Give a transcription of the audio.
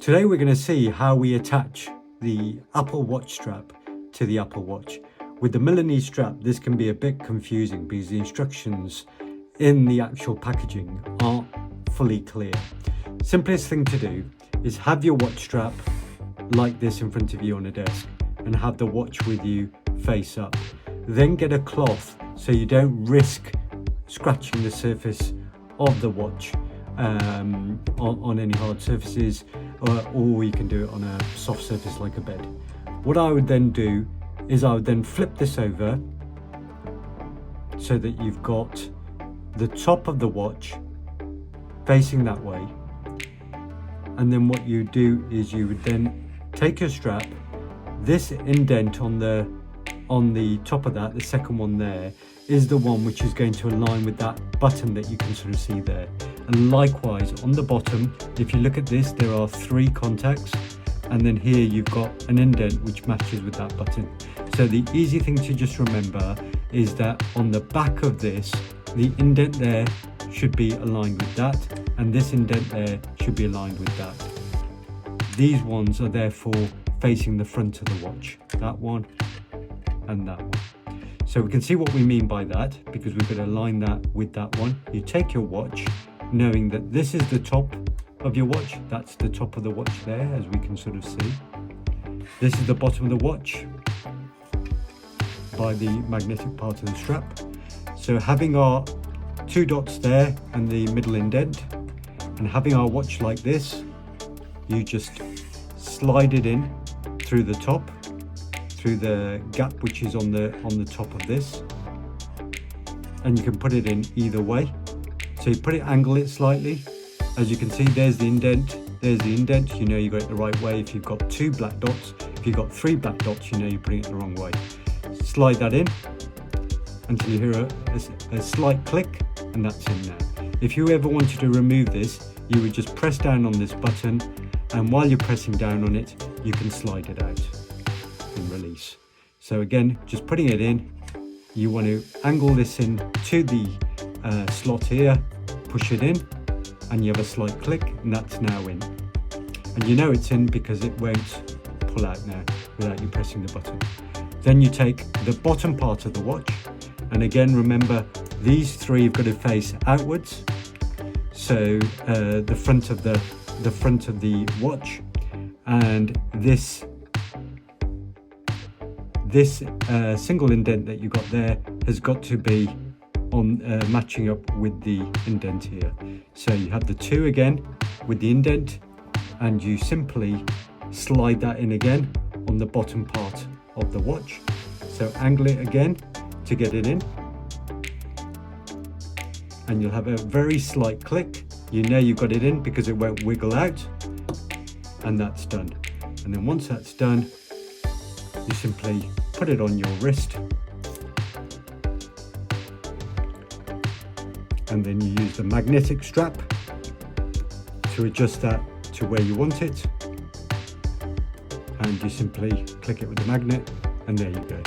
Today we're going to see how we attach the Apple Watch strap to the Apple Watch. With the Milanese strap, this can be a bit confusing because the instructions in the actual packaging aren't fully clear. Simplest thing to do is have your watch strap like this in front of you on a desk and have the watch with you face up. Then get a cloth so you don't risk scratching the surface of the watch on any hard surfaces, or you can do it on a soft surface like a bed. What I would then do is I would then flip this over so that you've got the top of the watch facing that way, and then what you do is you would then take your strap. This indent on the top of that, the second one there, is the one which is going to align with that button that you can sort of see there. And likewise on the bottom, if you look at this, there are 3 contacts, and then here you've got an indent which matches with that button. So the easy thing to just remember is that on the back of this, the indent there should be aligned with that, and this indent there should be aligned with that. These ones are therefore facing the front of the watch, that one and that one. So we can see what we mean by that because we're going to align that with that one. You take your watch, knowing that this is the top of your watch, that's the top of the watch there, as we can sort of see. This is the bottom of the watch by the magnetic part of the strap. So having our 2 dots there and the middle indent, and having our watch like this, you just slide it in through the top, through the gap which is on the top of this, and you can put it in either way. So you angle it slightly. As you can see, there's the indent, you know you got it the right way. If you've got 2 black dots, if you've got 3 black dots, you know you're putting it the wrong way. Slide that in until you hear a slight click, and that's in now. If you ever wanted to remove this, you would just press down on this button, and while you're pressing down on it, you can slide it out and release. So again, just putting it in, you want to angle this in to the slot here, push it in, and you have a slight click, and that's now in. And you know it's in because it won't pull out now without you pressing the button. Then you take the bottom part of the watch, and again remember these 3 have got to face outwards. So the front of the watch, and this single indent that you got there has got to be on matching up with the indent here. So you have the 2 again with the indent, and you simply slide that in again on the bottom part of the watch. So angle it again to get it in, and you'll have a very slight click. You know you've got it in because it won't wiggle out, and that's done. And then once that's done, you simply put it on your wrist, and then you use the magnetic strap to adjust that to where you want it, and you simply click it with the magnet, and there you go.